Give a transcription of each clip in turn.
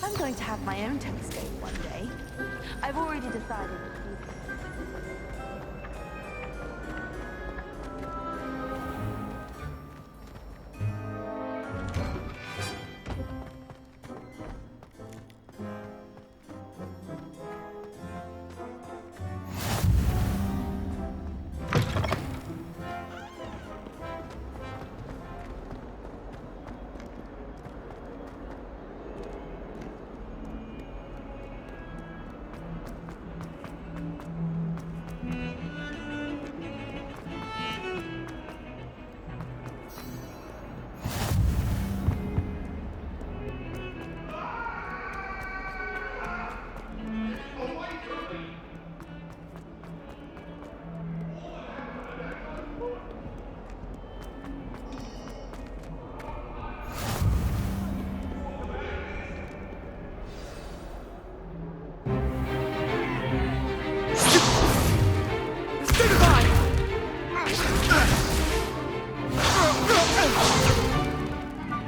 I'm going to have my own telescope one day. I've already decided to keep it.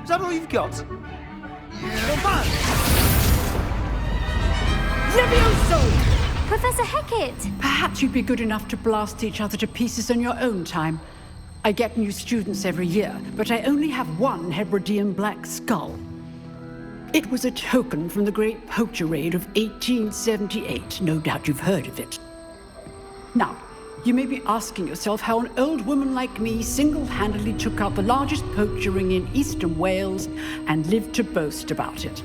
Is that all you've got? Levioso! Professor Hecat! Perhaps you'd be good enough to blast each other to pieces in your own time. I get new students every year, but I only have one Hebridean black skull. It was a token from the Great Poacher Raid of 1878. No doubt you've heard of it. Now, you may be asking yourself how an old woman like me single-handedly took out the largest poacher ring in eastern Wales and lived to boast about it.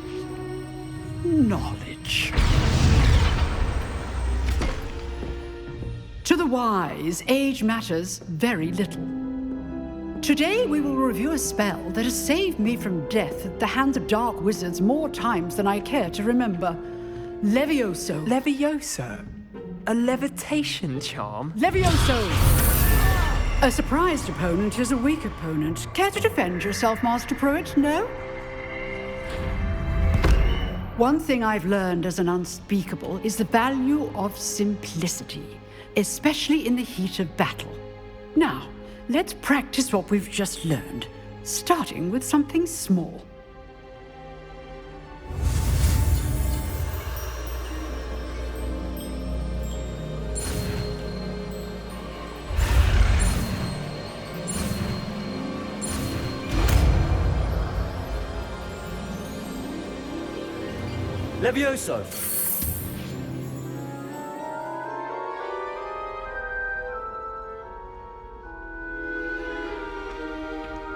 Knowledge. To the wise, age matters very little. Today we will review a spell that has saved me from death at the hands of dark wizards more times than I care to remember. Levioso. Levioso? A levitation charm? Levioso! A surprised opponent is a weak opponent. Care to defend yourself, Master Pruitt? No? One thing I've learned as an unspeakable is the value of simplicity, especially in the heat of battle. Now, let's practice what we've just learned, starting with something small. Levioso!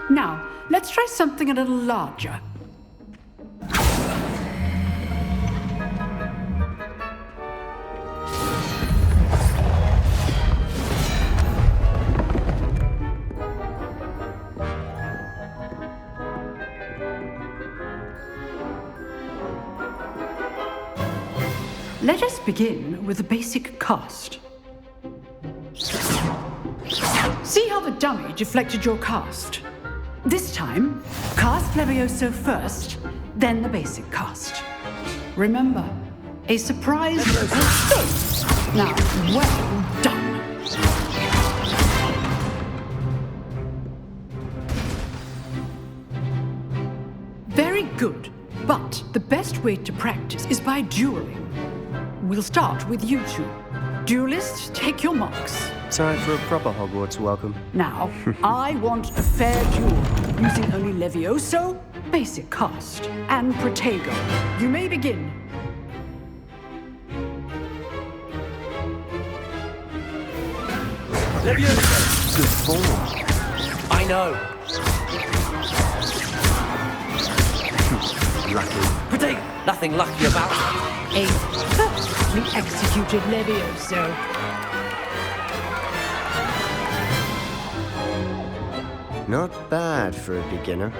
Now, let's try something a little larger. Let us begin with the basic cast. See how the dummy deflected your cast? This time, cast Levioso first, then the basic cast. Remember, a surprise... Now, well done. Very good, but the best way to practice is by dueling. We'll start with you two. Duelists, take your marks. Time for a proper Hogwarts welcome. Now, I want a fair duel, using only Levioso, basic cast, and Protego. You may begin. Levioso! Good form. I know! Lucky. Protego! Nothing lucky about it. A perfectly executed Levioso. Not bad for a beginner.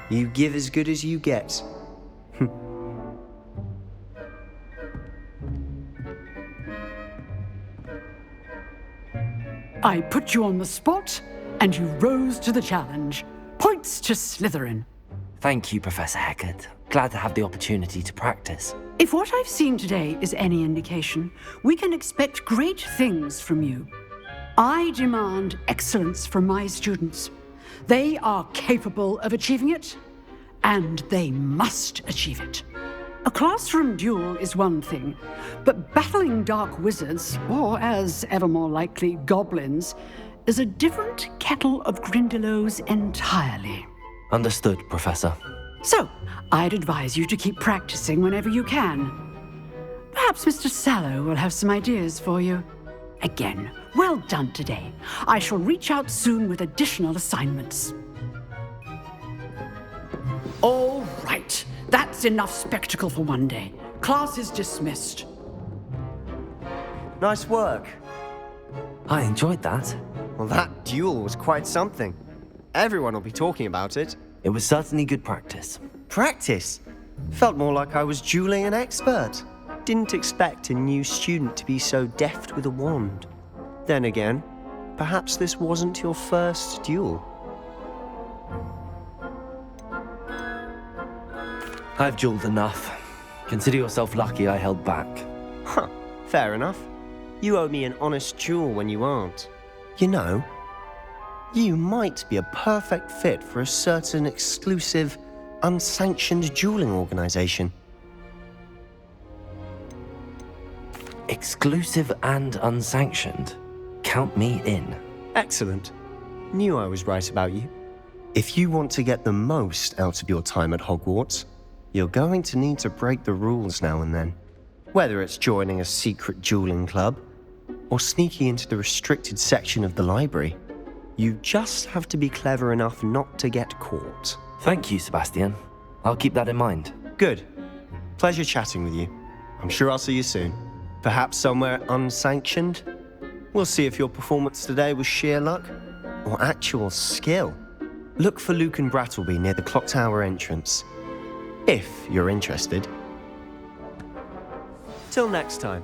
You give as good as you get. I put you on the spot, and you rose to the challenge. Points to Slytherin. Thank you, Professor Hecat. Glad to have the opportunity to practice. If what I've seen today is any indication, we can expect great things from you. I demand excellence from my students. They are capable of achieving it, and they must achieve it. A classroom duel is one thing, but battling dark wizards, or as ever more likely, goblins, is a different kettle of Grindylows entirely. Understood, Professor. So, I'd advise you to keep practicing whenever you can. Perhaps Mr. Sallow will have some ideas for you. Again, well done today. I shall reach out soon with additional assignments. All right. That's enough spectacle for one day. Class is dismissed. Nice work. I enjoyed that. Well, that duel was quite something. Everyone will be talking about it. It was certainly good practice. Practice? Felt more like I was dueling an expert. Didn't expect a new student to be so deft with a wand. Then again, perhaps this wasn't your first duel. I've dueled enough. Consider yourself lucky I held back. Huh, fair enough. You owe me an honest duel when you aren't. You know, you might be a perfect fit for a certain exclusive, unsanctioned dueling organization. Exclusive and unsanctioned. Count me in. Excellent. Knew I was right about you. If you want to get the most out of your time at Hogwarts, you're going to need to break the rules now and then. Whether it's joining a secret dueling club, or sneaking into the restricted section of the library, you just have to be clever enough not to get caught. Thank you, Sebastian. I'll keep that in mind. Good. Pleasure chatting with you. I'm sure I'll see you soon. Perhaps somewhere unsanctioned? We'll see if your performance today was sheer luck or actual skill. Look for Luke and Brattleby near the clock tower entrance, if you're interested. Till next time.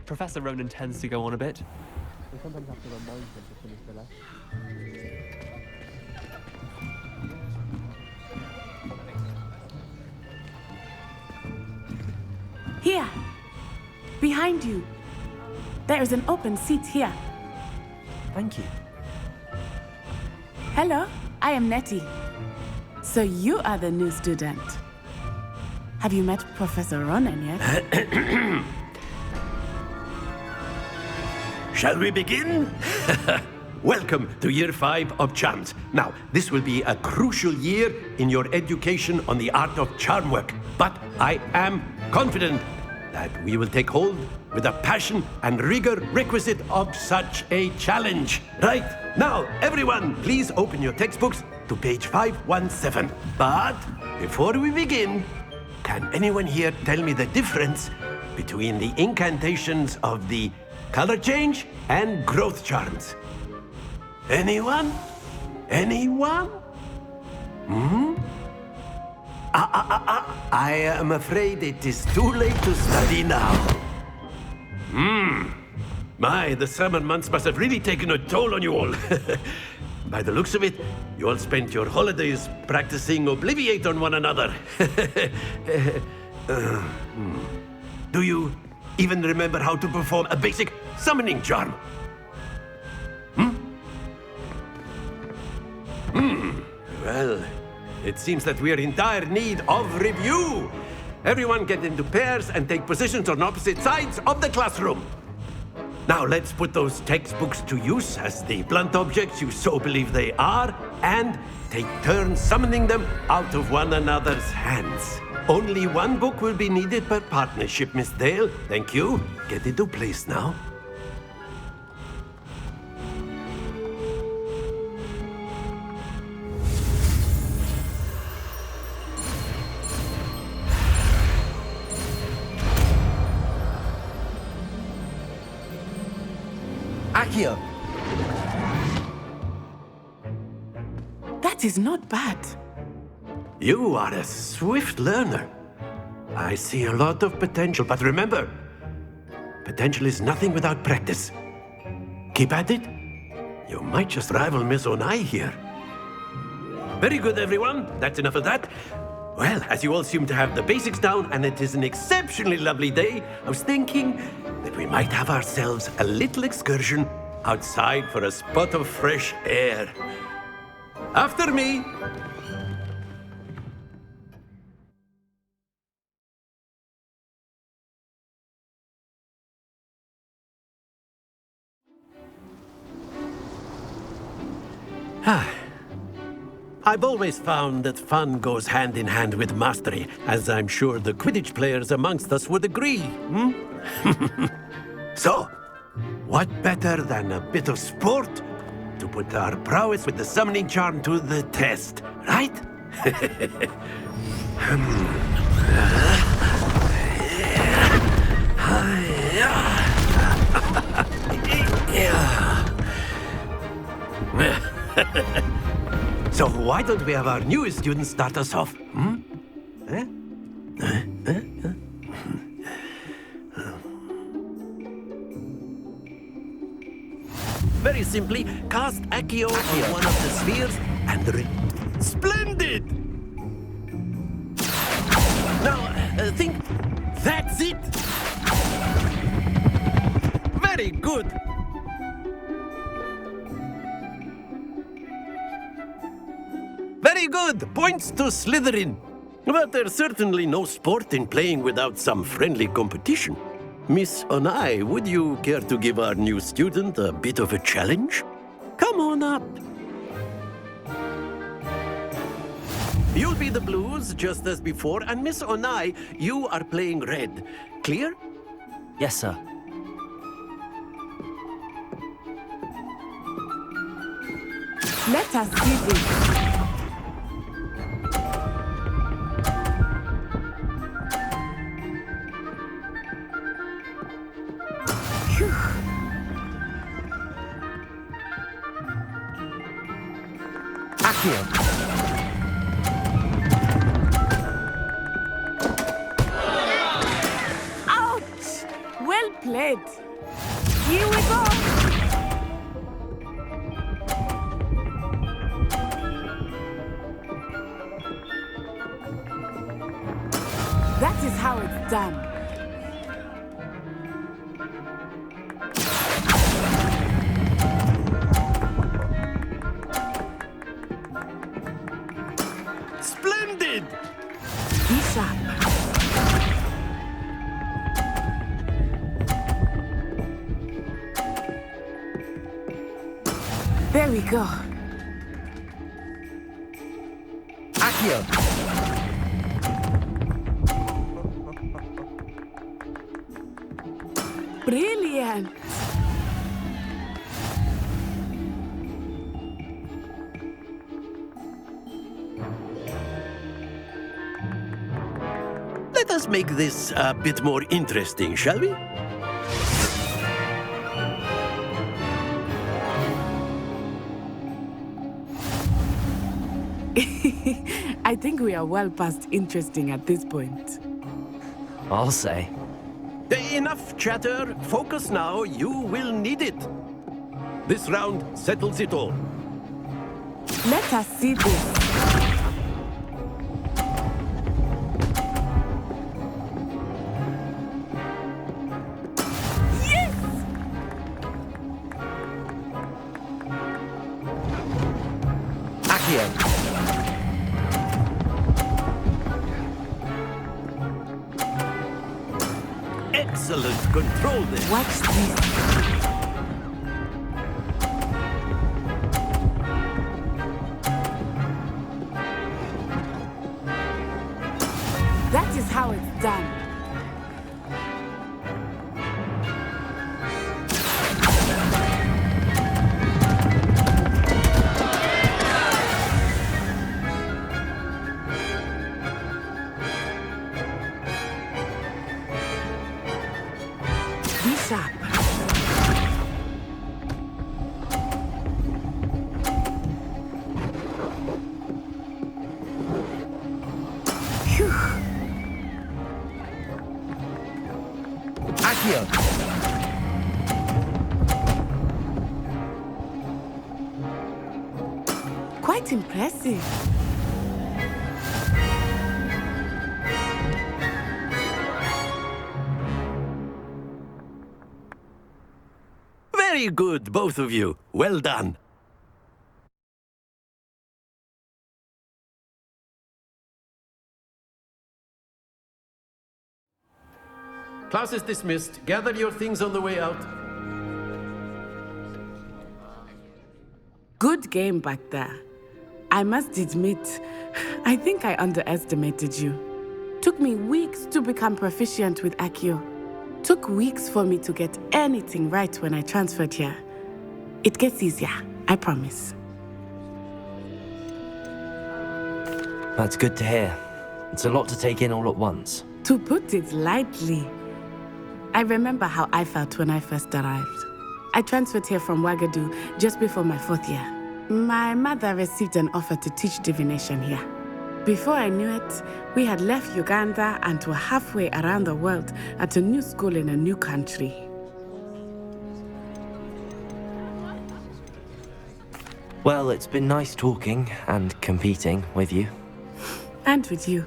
Professor Ronan tends to go on a bit. We sometimes have to remind him to finish the lesson. Here, behind you. There is an open seat here. Thank you. Hello, I am Nettie. So you are the new student. Have you met Professor Ronan yet? Shall we begin? Welcome to Year 5 of Charms. Now, this will be a crucial year in your education on the art of charm work, but I am confident that we will take hold with the passion and rigor requisite of such a challenge. Right, now, everyone, please open your textbooks to page 517. But before we begin, can anyone here tell me the difference between the incantations of the color change and growth charms? Anyone? Anyone? I am afraid it is too late to study now. My, the summer months must have really taken a toll on you all. By the looks of it, you all spent your holidays practicing Obliviate on one another. Do you even remember how to perform a basic summoning charm? Well, it seems that we are in dire need of review. Everyone get into pairs and take positions on opposite sides of the classroom. Now let's put those textbooks to use as the blunt objects you so believe they are, and take turns summoning them out of one another's hands. Only one book will be needed per partnership, Miss Dale. Thank you. Get into place now. Accio! That is not bad. You are a swift learner. I see a lot of potential, but remember, potential is nothing without practice. Keep at it. You might just rival Miss Onai here. Very good, everyone. That's enough of that. Well, as you all seem to have the basics down, and it is an exceptionally lovely day, I was thinking that we might have ourselves a little excursion outside for a spot of fresh air. After me! I've always found that fun goes hand in hand with mastery, as I'm sure the Quidditch players amongst us would agree, So, what better than a bit of sport to put our prowess with the summoning charm to the test, right? So why don't we have our newest student start us off? Very simply, cast Accio on one of the spheres and Splendid! Now, think, that's it! Very good! Very good! Points to Slytherin. But there's certainly no sport in playing without some friendly competition. Miss Onai, would you care to give our new student a bit of a challenge? Come on up. You'll be the blues, just as before, and Miss Onai, you are playing red. Clear? Yes, sir. Let us see this. Accio! Ouch! Well played. Here we go. That is how it's done. Splendid! Be sharp. There we go. Accio! Brilliant. Let us make this a bit more interesting, shall we? I think we are well past interesting at this point. I'll say. Enough chatter. Focus now. You will need it. This round settles it all. Let us see this. Yes! Accio! Excellent control there. Watch this. That is how it's done. Be sharp. Accio! Quite impressive. Very good, both of you. Well done. Class is dismissed. Gather your things on the way out. Good game back there. I must admit, I think I underestimated you. Took me weeks to become proficient with Accio. Took weeks for me to get anything right when I transferred here. It gets easier, I promise. That's good to hear. It's a lot to take in all at once. To put it lightly, I remember how I felt when I first arrived. I transferred here from Wagadu just before my 4th year. My mother received an offer to teach divination here. Before I knew it, we had left Uganda and were halfway around the world at a new school in a new country. Well, it's been nice talking and competing with you. And with you.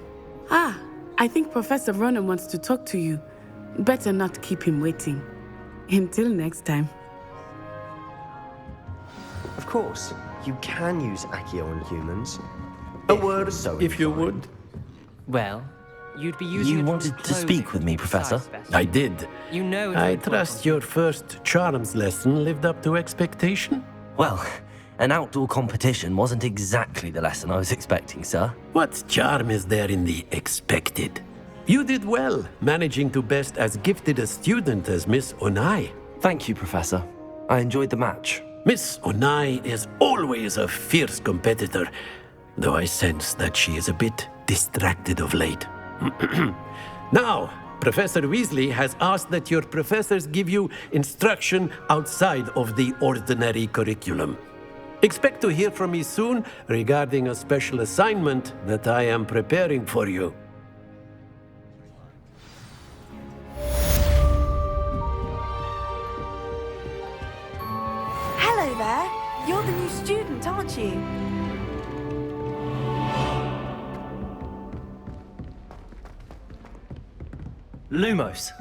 Ah, I think Professor Ronan wants to talk to you. Better not keep him waiting. Until next time. Of course, you can use Accio on humans. A word, so if you inclined. would. Well, you'd be using You it for wanted to clothing speak with me, Professor? besides I did. You know it's I important. trust your first charms lesson lived up to expectation. Well, an outdoor competition wasn't exactly the lesson I was expecting, sir. What charm is there in the expected? You did well, managing to best as gifted a student as Miss Onai. Thank you, Professor. I enjoyed the match. Miss Onai is always a fierce competitor, though I sense that she is a bit distracted of late. Now, Professor Weasley has asked that your professors give you instruction outside of the ordinary curriculum. Expect to hear from me soon regarding a special assignment that I am preparing for you. Hello there. You're the new student, aren't you? Lumos.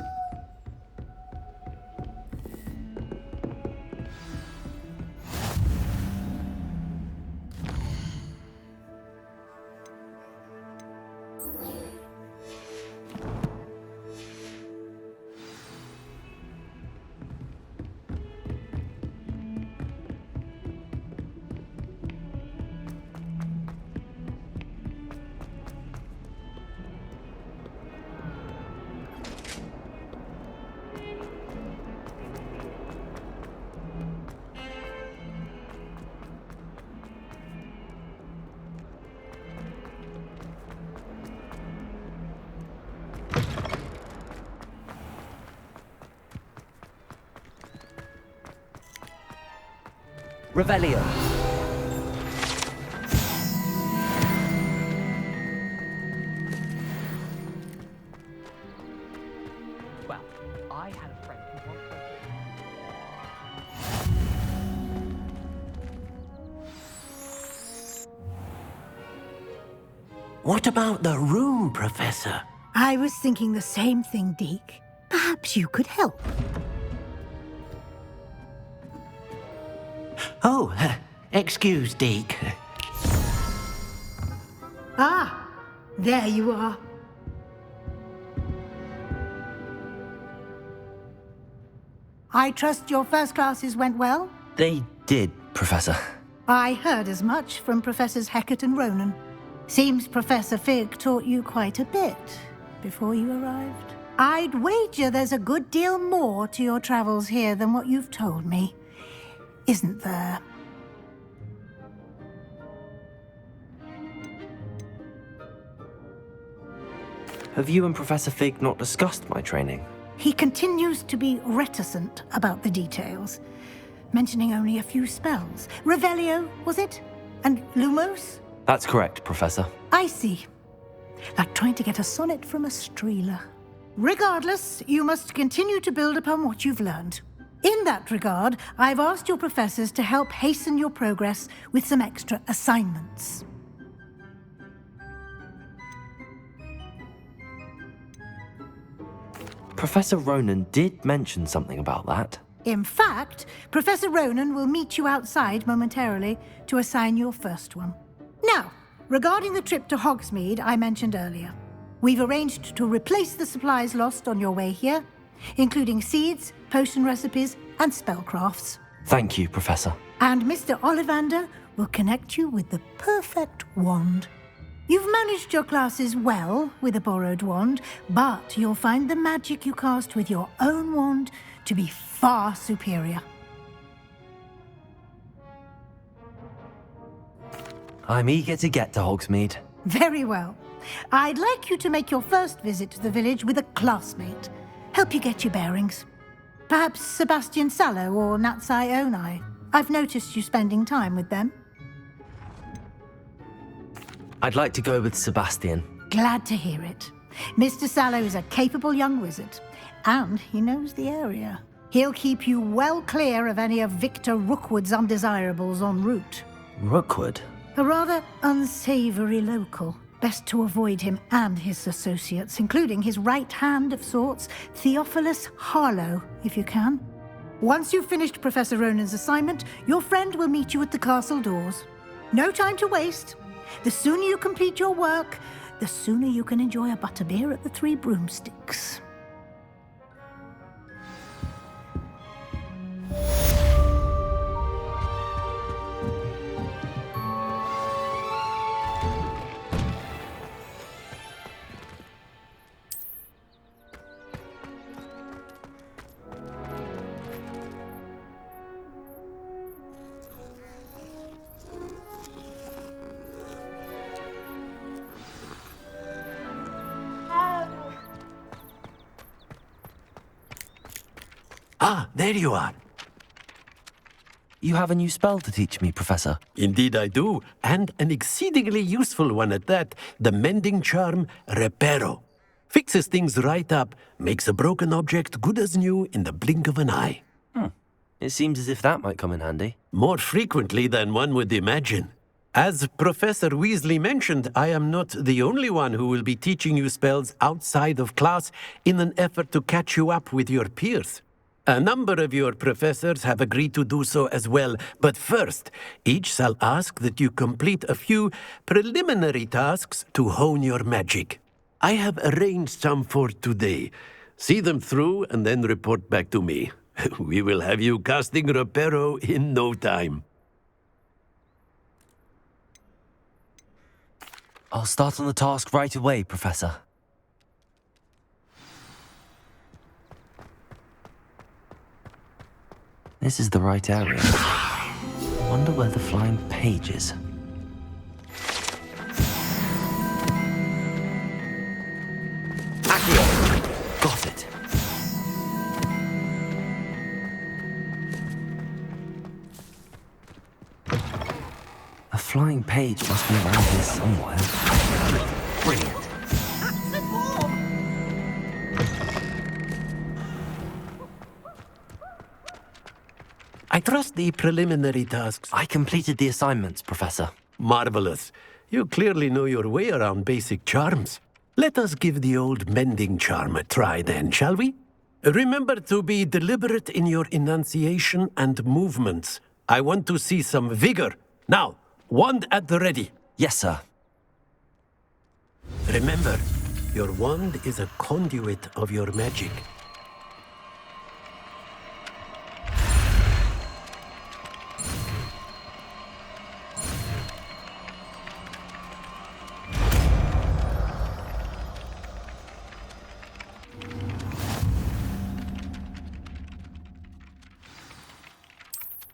Revelio. Well, I had a friend who once went What about the room, Professor? I was thinking the same thing, Deke. Perhaps you could help. Oh, excuse, Deke. Ah, there you are. I trust your first classes went well? They did, Professor. I heard as much from Professors Hecat and Ronan. Seems Professor Fig taught you quite a bit before you arrived. I'd wager there's a good deal more to your travels here than what you've told me. Isn't there? Have you and Professor Fig not discussed my training? He continues to be reticent about the details, mentioning only a few spells. Revelio, was it? And Lumos? That's correct, Professor. I see. Like trying to get a sonnet from a streeler. Regardless, you must continue to build upon what you've learned. In that regard, I've asked your professors to help hasten your progress with some extra assignments. Professor Ronan did mention something about that. In fact, Professor Ronan will meet you outside momentarily to assign your first one. Now, regarding the trip to Hogsmeade I mentioned earlier, we've arranged to replace the supplies lost on your way here, including seeds, potion recipes, and spellcrafts. Thank you, Professor. And Mr. Ollivander will connect you with the perfect wand. You've managed your classes well with a borrowed wand, but you'll find the magic you cast with your own wand to be far superior. I'm eager to get to Hogsmeade. Very well. I'd like you to make your first visit to the village with a classmate. Help you get your bearings. Perhaps Sebastian Sallow or Natsai Onai. I've noticed you spending time with them. I'd like to go with Sebastian. Glad to hear it. Mr. Sallow is a capable young wizard, and he knows the area. He'll keep you well clear of any of Victor Rookwood's undesirables en route. Rookwood? A rather unsavory local. Best to avoid him and his associates, including his right hand of sorts, Theophilus Harlow, if you can. Once you've finished Professor Ronan's assignment, your friend will meet you at the castle doors. No time to waste. The sooner you complete your work, the sooner you can enjoy a butterbeer at the Three Broomsticks. Ah, there you are. You have a new spell to teach me, Professor. Indeed I do, and an exceedingly useful one at that. The mending charm, Reparo. Fixes things right up, makes a broken object good as new in the blink of an eye. It seems as if that might come in handy. More frequently than one would imagine. As Professor Weasley mentioned, I am not the only one who will be teaching you spells outside of class in an effort to catch you up with your peers. A number of your professors have agreed to do so as well, but first, each shall ask that you complete a few preliminary tasks to hone your magic. I have arranged some for today. See them through and then report back to me. We will have you casting Reparo in no time. I'll start on the task right away, Professor. This is the right area. Wonder where the flying page is. Accio! Got it. A flying page must be around here somewhere. Brilliant. I trust the preliminary tasks. I completed the assignments, Professor. Marvelous. You clearly know your way around basic charms. Let us give the old mending charm a try then, shall we? Remember to be deliberate in your enunciation and movements. I want to see some vigor. Now, wand at the ready. Yes, sir. Remember, your wand is a conduit of your magic.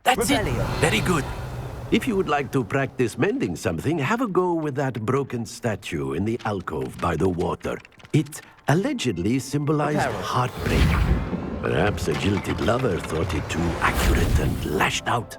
That's it. Very good. If you would like to practice mending something, have a go with that broken statue in the alcove by the water. It allegedly symbolized heartbreak. Perhaps a jilted lover thought it too accurate and lashed out.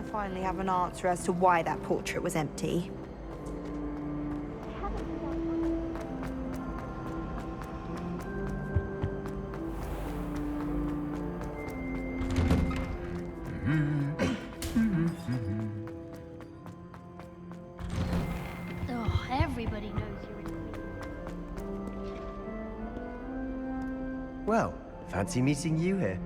finally have an answer as to why that portrait was empty. Oh, everybody knows you're in. Well, fancy meeting you here.